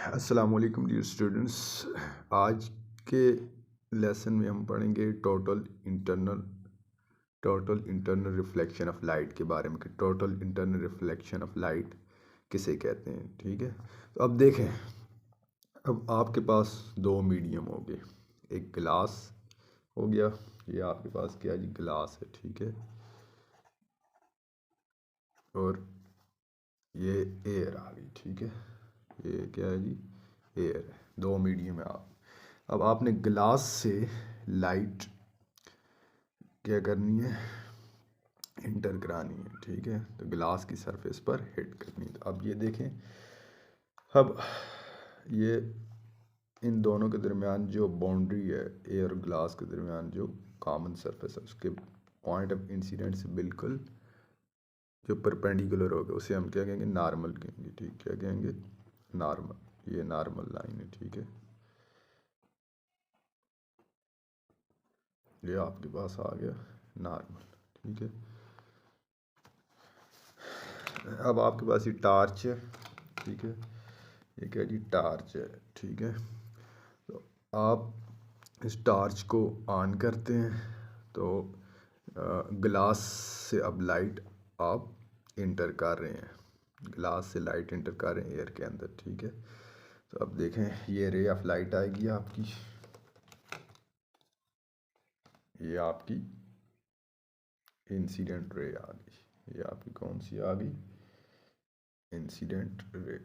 अस्सलाम वालेकुम dear students. आज के लेसन में हम पढ़ेंगे total internal reflection of light के बारे में कि total internal reflection of light किसे कहते हैं। ठीक है, तो अब देखें, अब आपके पास दो मीडियम हो गए, एक गिलास हो गया, ये आपके पास क्या जी, गिलास है। ठीक है, और ये एयर आ गई। ठीक है, ये क्या है जी, एयर है। दो मीडियम है। अब आपने गिलास से लाइट क्या करनी है, इंटर करानी है। ठीक है, तो गिलास की सरफेस पर हिट करनी है। तो अब ये देखें, अब ये इन दोनों के दरमियान जो बाउंड्री है, एयर और ग्लास के दरमियान जो कॉमन सरफेस है, उसके पॉइंट ऑफ इंसिडेंट से बिल्कुल जो परपेंडिकुलर होगा उसे हम क्या कहेंगे, नॉर्मल कहेंगे। ठीक, क्या कहेंगे, नॉर्मल। ये नॉर्मल लाइन है। ठीक है, ये आपके पास आ गया नॉर्मल। ठीक है, अब आपके पास ये टॉर्च है। ठीक है, ये क्या जी, टॉर्च है। ठीक है, तो आप इस टॉर्च को ऑन करते हैं तो ग्लास से अब लाइट आप इंटर कर रहे हैं, ग्लास से लाइट इंटर कर रहे हैं एयर के अंदर। ठीक है, तो अब देखें, ये रे ऑफ लाइट आएगी आपकी, ये आपकी इंसिडेंट रे आ गई। ये आपकी कौन सी आ गई, इंसिडेंट रे।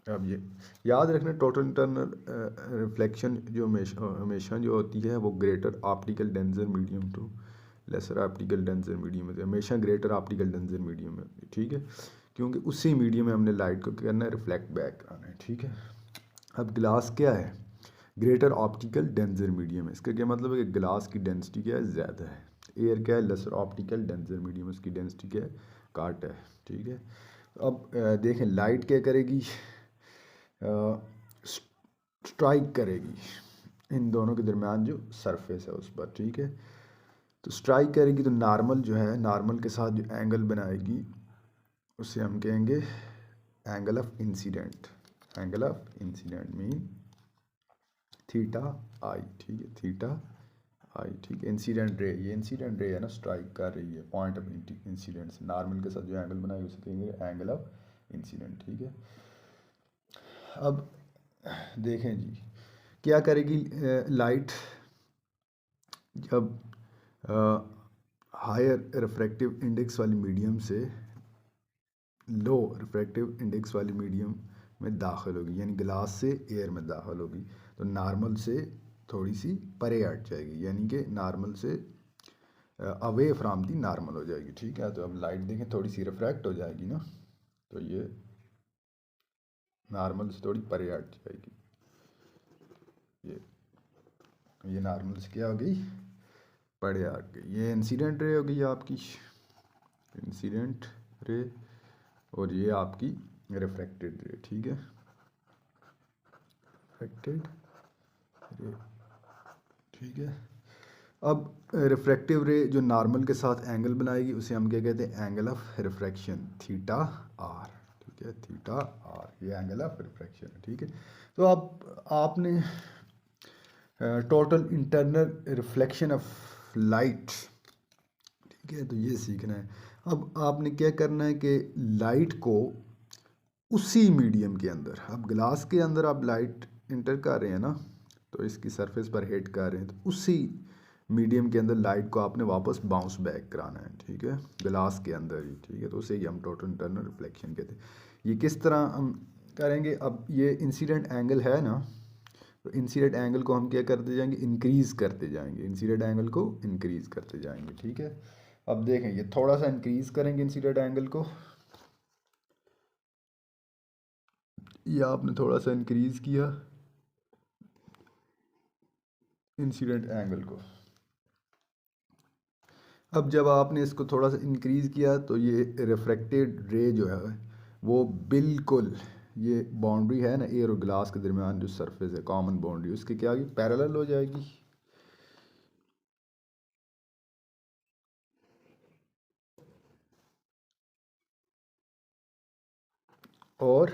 अब ये याद रखना, टोटल इंटरनल रिफ्लेक्शन जो हमेशा जो होती है वो greater optical denser medium to lesser optical denser medium है, हमेशा ग्रेटर ऑप्टिकल डेंसर मीडियम है। ठीक है, क्योंकि उसी मीडियम में हमने लाइट को क्या करना है, रिफ्लेक्ट बैक कराना है। ठीक है, अब ग्लास क्या है, ग्रेटर ऑप्टिकल डेंसर मीडियम है। इसका क्या मतलब है कि ग्लास की डेंसिटी क्या है, ज़्यादा है। एयर क्या है, लेसर ऑप्टिकल डेंसर मीडियम, उसकी डेंसिटी क्या है, कट है। ठीक है, अब देखें लाइट क्या करेगी, स्ट्राइक करेगी इन दोनों के दरमियान जो सरफेस है उस पर। ठीक है, तो स्ट्राइक करेगी तो नॉर्मल जो है, नॉर्मल के साथ जो एंगल बनाएगी उसे हम कहेंगे angle of incident. Angle of incident mean theta I. ठीक है, थीटा आई। ठीक है, इंसिडेंट रे, ये इंसिडेंट रे है ना, स्ट्राइक कर रही है पॉइंट ऑफ इंसिडेंट से, नॉर्मल के साथ जो एंगल बनाएगी उसे कहेंगे एंगल ऑफ इंसिडेंट। ठीक है, अब देखें जी, क्या करेगी लाइट जब हायर रिफ्रैक्टिव इंडेक्स वाली मीडियम से लो रिफ्रैक्टिव इंडेक्स वाली मीडियम में दाखिल होगी, यानी ग्लास से एयर में दाखिल होगी, तो नॉर्मल से थोड़ी सी परे हट जाएगी, यानी कि नॉर्मल से अवे फ्राम दी नॉर्मल हो जाएगी। ठीक है, तो अब लाइट देखें थोड़ी सी रिफ्रैक्ट हो जाएगी ना, तो ये नॉर्मल से थोड़ी परे हट जाएगी। ये नॉर्मल से क्या हो गई, परे हट गई। ये इंसिडेंट रे हो गई आपकी, इंसिडेंट रे, और ये आपकी रिफ्रैक्टेड रे। ठीक है, रिफ्रैक्टेड रे। ठीक है, अब रिफ्रैक्टिव रे जो नॉर्मल के साथ एंगल बनाएगी उसे हम क्या कहते हैं, angle of refraction, theta R. ठीक है, थीटा आर, ये एंगल ऑफ रिफ्रैक्शन है। ठीक है, तो अब आपने total internal reflection of light, ठीक है, तो ये सीखना है। अब आपने क्या करना है कि लाइट को उसी मीडियम के अंदर, अब ग्लास के अंदर आप लाइट इंटर कर रहे हैं ना, तो इसकी सरफेस पर हिट कर रहे हैं, तो उसी मीडियम के अंदर लाइट को आपने वापस बाउंस बैक कराना है। ठीक है, ग्लास के अंदर ही। ठीक है, तो उसे ही हम टोटल इंटरनल रिफ्लेक्शन कहते हैं। ये किस तरह हम करेंगे, अब ये इंसिडेंट एंगल है ना, तो इंसिडेंट एंगल को हम क्या करते जाएंगे, इंक्रीज़ करते जाएंगे, इंसिडेंट एंगल को इंक्रीज़ करते जाएंगे। ठीक है, अब देखें, ये थोड़ा सा इंक्रीज़ करेंगे इंसिडेंट एंगल को, ये आपने थोड़ा सा इंक्रीज़ किया इंसिडेंट एंगल को। अब जब आपने इसको थोड़ा सा इंक्रीज़ किया तो ये रिफ्रैक्टेड रे जो है वो बिल्कुल, ये बाउंड्री है ना एयर और ग्लास के दरमियान जो सरफेस है, कॉमन बाउंड्री, उसके क्या होगी, पैरेलल हो जाएगी। और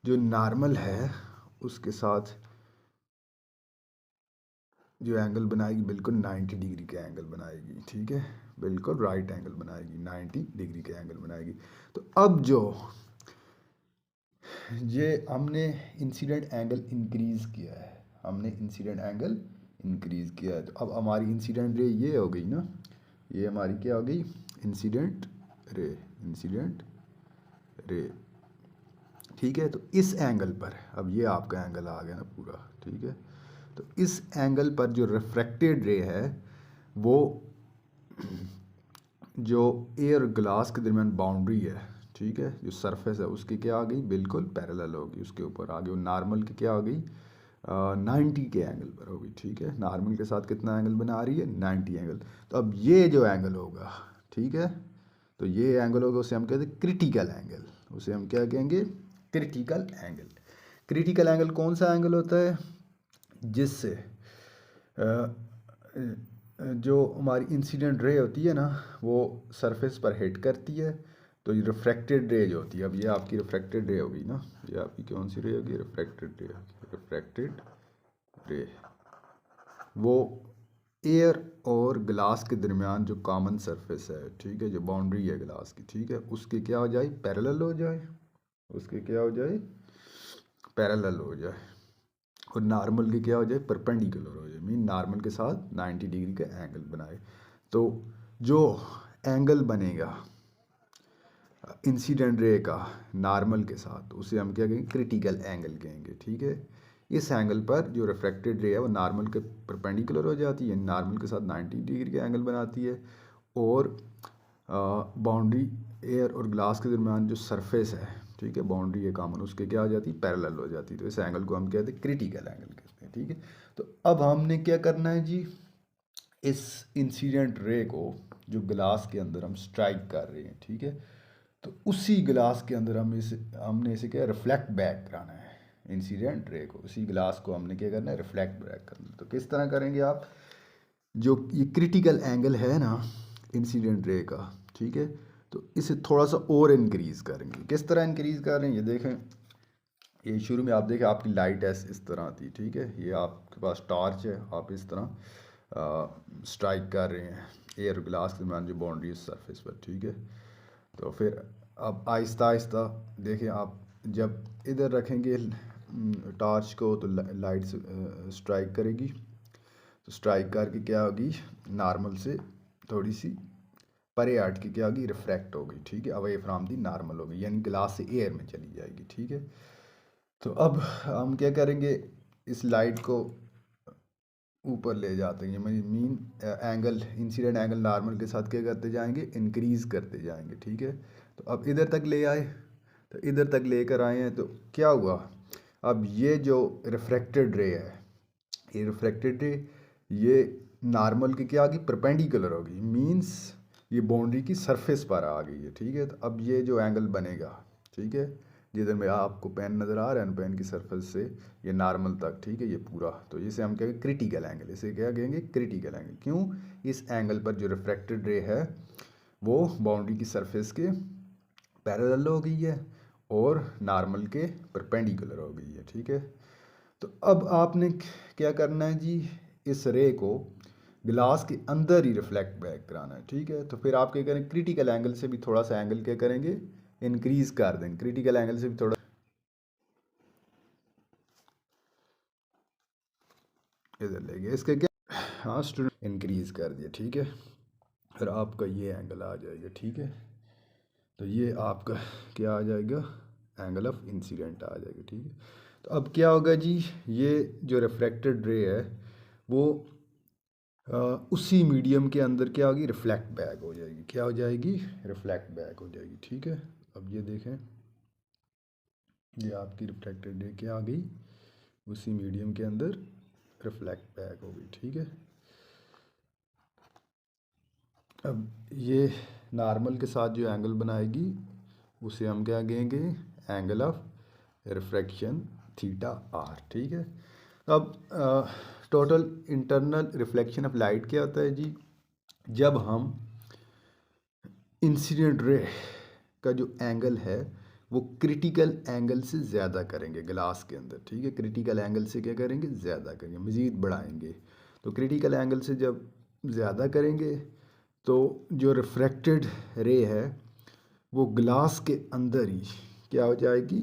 जो नॉर्मल है उसके साथ जो एंगल बनाएगी बिल्कुल 90 डिग्री का एंगल बनाएगी, ठीक है, बिल्कुल राइट एंगल बनाएगी, 90 डिग्री का एंगल बनाएगी। तो अब जो ये हमने इंसिडेंट एंगल इंक्रीज़ किया है, हमने इंसिडेंट एंगल इंक्रीज़ किया है, तो अब हमारी इंसिडेंट रे ये हो गई ना, ये हमारी क्या हो गई, इंसिडेंट रे, इंसिडेंट रे, ठीक है। तो इस एंगल पर अब ये आपका एंगल आ गया ना पूरा, ठीक है। तो इस एंगल पर जो रिफ्रैक्टेड रे है वो जो एयर ग्लास के दरमियान बाउंड्री है, ठीक है, जो सरफेस है उसकी क्या आ गई, बिल्कुल पैरेलल होगी, उसके ऊपर आ गई, और नॉर्मल की क्या हो गई, 90 के एंगल पर होगी, ठीक है। नॉर्मल के साथ कितना एंगल बना रही है, 90 एंगल। तो अब ये जो एंगल होगा, ठीक है, तो ये एंगल होगा उसे हम कहते हैं क्रिटिकल एंगल, उसे हम क्या कहेंगे, क्रिटिकल एंगल। क्रिटिकल एंगल कौन सा एंगल होता है, जिससे जो हमारी इंसिडेंट रे होती है ना वो सरफेस पर हिट करती है, तो ये रिफ्रैक्टेड रे जो होती है, अब ये आपकी रिफ्रैक्टेड रे होगी ना, ये आपकी कौन सी रे होगी, रिफ्रैक्टेड रे, रिफ्रैक्टेड रे, वो एयर और ग्लास के दरमियान जो कॉमन सरफेस है, ठीक है, जो बाउंड्री है ग्लास की, ठीक है, उसके क्या हो जाए, पैरेलल हो जाए, उसके क्या हो जाए, पैरेलल हो जाए, और नॉर्मल के क्या हो जाए, परपेंडिकुलर हो जाए, मीन नॉर्मल के साथ 90 डिग्री का एंगल बनाए। तो जो एंगल बनेगा इंसिडेंट रे का नॉर्मल के साथ उसे हम क्या कहेंगे, क्रिटिकल एंगल कहेंगे, ठीक है। इस एंगल पर जो रिफ्रैक्टेड रे है वो नॉर्मल के परपेंडिकुलर हो जाती है, नॉर्मल के साथ 90 डिग्री का एंगल बनाती है, और बाउंड्री एयर और ग्लास के दरमियान जो सरफेस है, ठीक है, बाउंड्री है कॉमन, उसके क्या हो जाती है, पैरेलल हो जाती है। तो इस एंगल को हम कहते हैं क्रिटिकल एंगल कहते हैं, ठीक है। तो अब हमने क्या करना है जी, इस इंसिडेंट रे को जो ग्लास के अंदर हम स्ट्राइक कर रहे हैं, ठीक है, तो उसी ग्लास के अंदर हमने इसे क्या रिफ्लेक्ट बैक कराना है, इंसिडेंट रे को उसी ग्लास को हमने क्या करना है, रिफ्लेक्ट बैक करना है। तो किस तरह करेंगे आप, जो ये क्रिटिकल एंगल है ना इंसिडेंट रे का, ठीक है, तो इसे थोड़ा सा और इंक्रीज़ करेंगे। किस तरह इंक्रीज़ कर रहे हैं, ये देखें, ये शुरू में आप देखें आपकी लाइट इस तरह आती, ठीक है, ये आपके पास टॉर्च है, आप इस तरह स्ट्राइक कर रहे हैं एयर ग्लास के दरमियान जो बाउंड्री सरफेस पर, ठीक है। तो फिर अब आहिस्ता आहिस्ता देखें आप, जब इधर रखेंगे टॉर्च को तो लाइट स्ट्राइक करेगी, तो स्ट्राइक करके क्या होगी, नॉर्मल से थोड़ी सी परे हट के क्या होगी, रिफ्रैक्ट होगी, ठीक है, अवे फ्रॉम दी नॉर्मल होगी, यानी ग्लास से एयर में चली जाएगी, ठीक है। तो अब हम क्या करेंगे, इस लाइट को ऊपर ले जाते हैं, mean angle incident angle normal के साथ क्या करते जाएंगे, इंक्रीज़ करते जाएंगे, ठीक है। तो अब इधर तक ले आए, तो इधर तक लेकर आए हैं, तो क्या हुआ, अब ये जो रिफ्रैक्टेड रे है, ये रिफ्रैक्टेड रे ये नॉर्मल की क्या आ गई, परपेंडिकुलर हो गई, मीन्स ये बाउंड्री की सरफेस पर आ गई है, ठीक है। तो अब ये जो एंगल बनेगा, ठीक है, जिधर में आपको पेन नज़र आ रहा है, पेन की सरफेस से ये नॉर्मल तक, ठीक है, ये पूरा, तो इसे हम कहेंगे क्रिटिकल एंगल, इसे क्या कहेंगे, क्रिटिकल एंगल। क्यों, इस एंगल पर जो रिफ्रैक्टेड रे है वो बाउंड्री की सरफेस के पैरेलल हो गई है और नॉर्मल के परपेंडिकुलर हो गई है, ठीक है। तो अब आपने क्या करना है जी, इस रे को ग्लास के अंदर ही रिफ्लेक्ट बैक कराना है, ठीक है। तो फिर आप क्या करें, क्रिटिकल एंगल से भी थोड़ा सा एंगल क्या करेंगे, इंक्रीज कर देंगे, क्रिटिकल एंगल से भी थोड़ा इधर ले गए, इसके क्या, हाँ स्टूडेंट, इंक्रीज कर दिया, ठीक है, फिर आपका ये एंगल आ जाएगा, ठीक है। तो ये आपका क्या आ जाएगा, एंगल ऑफ इंसिडेंट आ जाएगा, ठीक है। तो अब क्या होगा जी, ये जो रिफ्रैक्टेड रे है वो उसी मीडियम के अंदर क्या होगी, रिफ्लेक्ट बैक हो जाएगी, क्या हो जाएगी, रिफ्लेक्ट बैक हो जाएगी, ठीक है। अब ये देखें, ये आपकी रिफ्लेक्टेड रे क्या आ गई, उसी मीडियम के अंदर रिफ्लेक्ट बैक हो गई, ठीक है। अब ये नॉर्मल के साथ जो एंगल बनाएगी उसे हम क्या कहेंगे, angle of refraction theta R, ठीक है। अब total internal reflection of light क्या होता है जी, जब हम इंसिडेंट रे का जो एंगल है वो क्रिटिकल एंगल से ज़्यादा करेंगे ग्लास के अंदर, ठीक है। क्रिटिकल एंगल से क्या करेंगे, ज़्यादा करेंगे, मज़ीद बढ़ाएंगे। तो क्रिटिकल एंगल से जब ज़्यादा करेंगे तो जो रिफ्रैक्टेड रे है वो ग्लास के अंदर ही क्या हो जाएगी,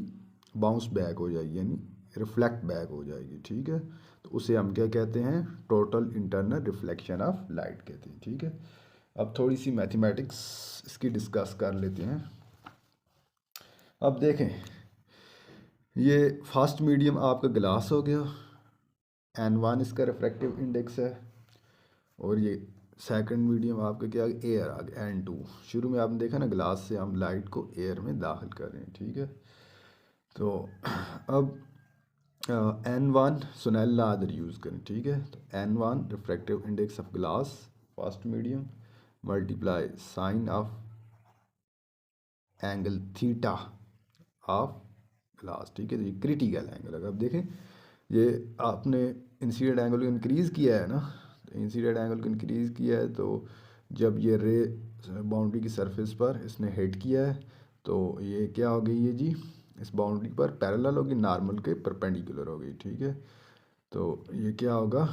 बाउंस बैक हो जाएगी, यानी रिफ्लेक्ट बैक हो जाएगी, ठीक है। तो उसे हम क्या कहते हैं, total internal reflection of light कहते हैं, ठीक है। अब थोड़ी सी मैथमेटिक्स इसकी डिस्कस कर लेते हैं। अब देखें, ये फर्स्ट मीडियम आपका ग्लास हो गया, N1 इसका रिफ्रैक्टिव इंडेक्स है, और ये सेकंड मीडियम आपका क्या एयर आ गया N2। शुरू में आपने देखा ना, ग्लास से हम लाइट को एयर में दाखिल कर रहे हैं, ठीक है। तो अब N1 सुनेल्ला आदर यूज़ करें, ठीक है। तो N1 refractive index of glass first medium multiply sine of angle theta of glass, ठीक है। तो ये क्रिटिकल एंगल है। अब देखें, ये आपने इंसीडेंट एंगल को इंक्रीज़ किया है ना, तो इंसीडेंट एंगल को इंक्रीज़ किया है, तो जब ये रे बाउंड्री की सरफेस पर इसने हिट किया है तो ये क्या हो गई है जी, इस बाउंड्री पर पैरेलल होगी, नॉर्मल के परपेंडिकुलर हो गई, ठीक है। तो ये क्या होगा,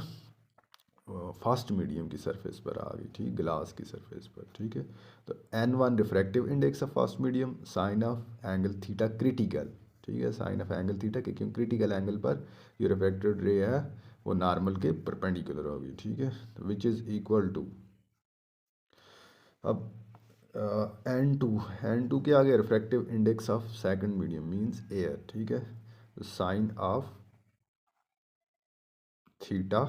फर्स्ट मीडियम की सरफेस पर आ गई, ठीक, ग्लास की सरफेस पर, ठीक है। तो N1 refractive index of first medium, sine of angle theta critical, ठीक है, साइन ऑफ एंगल थीटा के, क्यों क्रिटिकल एंगल पर ये रिफ्रैक्टेड रे है वो नॉर्मल के परपेंडिकुलर होगी, ठीक है। तो विच इज़ इक्वल टू, अब N2 क्या आ गया, refractive index of second medium means air, ठीक है। तो sine of theta,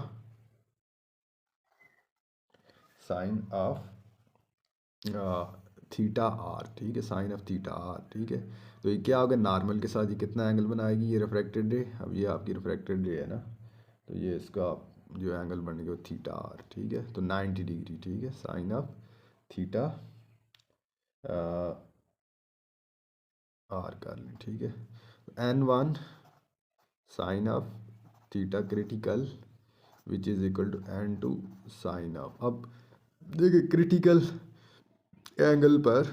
sine of theta R, ठीक है, साइन ऑफ थीटा आर, ठीक है। तो ये क्या होगा, नॉर्मल के साथ ये कितना एंगल बनाएगी, ये रिफ्रैक्टेड रे, अब ये आपकी रिफ्रैक्टेड रे है ना, तो ये इसका जो एंगल बनेगा वो थीटा आर, ठीक है। तो 90 डिग्री, ठीक है, साइन ऑफ थीटा आर कर लें, ठीक है। तो N1 sine of theta critical which is equal to N2 sine of, अब देखिए क्रिटिकल एंगल पर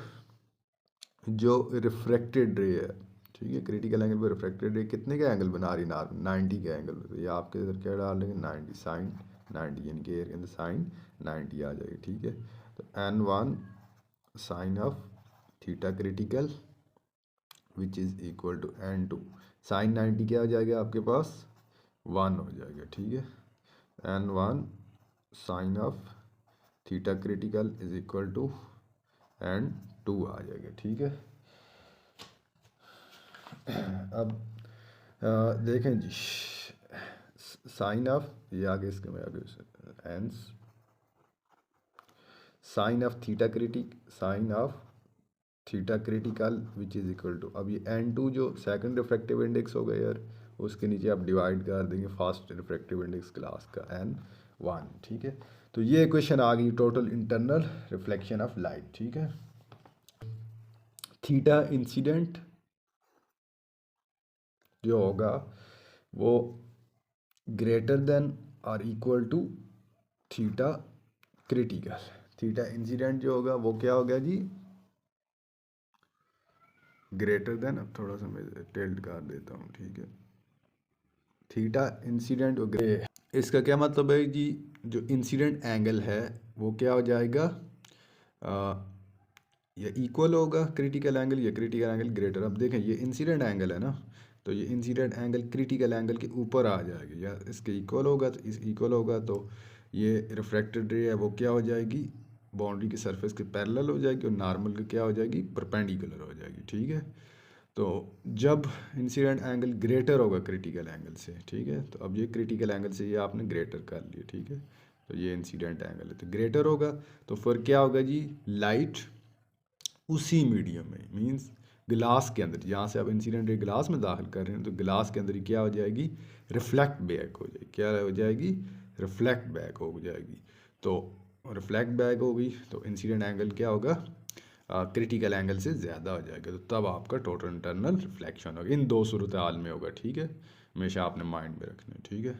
जो रिफ्रैक्टेड रे है, ठीक है, क्रिटिकल एंगल पर रिफ्रैक्टेड रे कितने का एंगल बना रही है, 90 का एंगल। तो ये आपके इधर क्या डाल देंगे, 90 साइन 90, यानी कि एयर के अंदर साइन 90 आ जाएगी, ठीक है। तो N1 sine of theta critical which is equal to N2 sine 90 क्या हो जाएगा आपके पास, 1 हो जाएगा, ठीक है। N1 sine of theta critical is equal to N2 आ जाएगा, ठीक है। अब देखें जी, साइन ऑफ, ये आगे इसके में आगे एंस sine of theta critical which is equal to, अब ये N2 जो सेकंड रिफ्रैक्टिव इंडेक्स होगा यार, उसके नीचे आप डिवाइड कर देंगे फर्स्ट रिफ्रैक्टिव इंडेक्स ग्लास का N1, ठीक है। तो ये इक्वेशन आ गई total internal reflection of light, ठीक है। थीटा इंसिडेंट जो होगा वो ग्रेटर देन और equal to theta critical, theta incident जो होगा वो क्या होगा जी, ग्रेटर देन, अब थोड़ा सा मैं टिल्ट कर देता हूँ, ठीक है, थीटा इंसिडेंट और ग्रे, इसका क्या मतलब है जी, जो इंसिडेंट एंगल है वो क्या हो जाएगा, ये इक्वल होगा क्रिटिकल एंगल, ये क्रिटिकल एंगल ग्रेटर। अब देखें ये इंसिडेंट एंगल है ना, तो ये इंसिडेंट एंगल क्रिटिकल एंगल के ऊपर आ जाएगी, या इसके इक्वल होगा, तो इस इक्वल होगा तो ये रिफ्रैक्टेड रे है वो क्या हो जाएगी, बाउंड्री की सरफेस के पैरेलल हो जाएगी, और नॉर्मल की क्या हो जाएगी, परपेंडिकुलर हो जाएगी, ठीक है। तो जब इंसिडेंट एंगल ग्रेटर होगा क्रिटिकल एंगल से, ठीक है, तो अब ये क्रिटिकल एंगल से ये आपने ग्रेटर कर लिया, ठीक है। तो ये इंसिडेंट एंगल है तो ग्रेटर होगा, तो फिर क्या होगा जी, लाइट उसी मीडियम में मींस ग्लास के अंदर, जहाँ से आप इंसिडेंट रे ग्लास में दाखिल कर रहे हैं, तो ग्लास के अंदर ही क्या हो जाएगी, रिफ्लेक्ट बैक हो जाएगी, क्या हो जाएगी, रिफ्लेक्ट बैक हो जाएगी। तो रिफ्लेक्ट बैक होगी तो इंसिडेंट एंगल क्या होगा, क्रिटिकल एंगल से ज़्यादा हो जाएगा, तो तब आपका टोटल इंटरनल रिफ्लेक्शन होगा। इन दो सूरत हाल में होगा, ठीक है, हमेशा आपने माइंड में रखना है, ठीक है।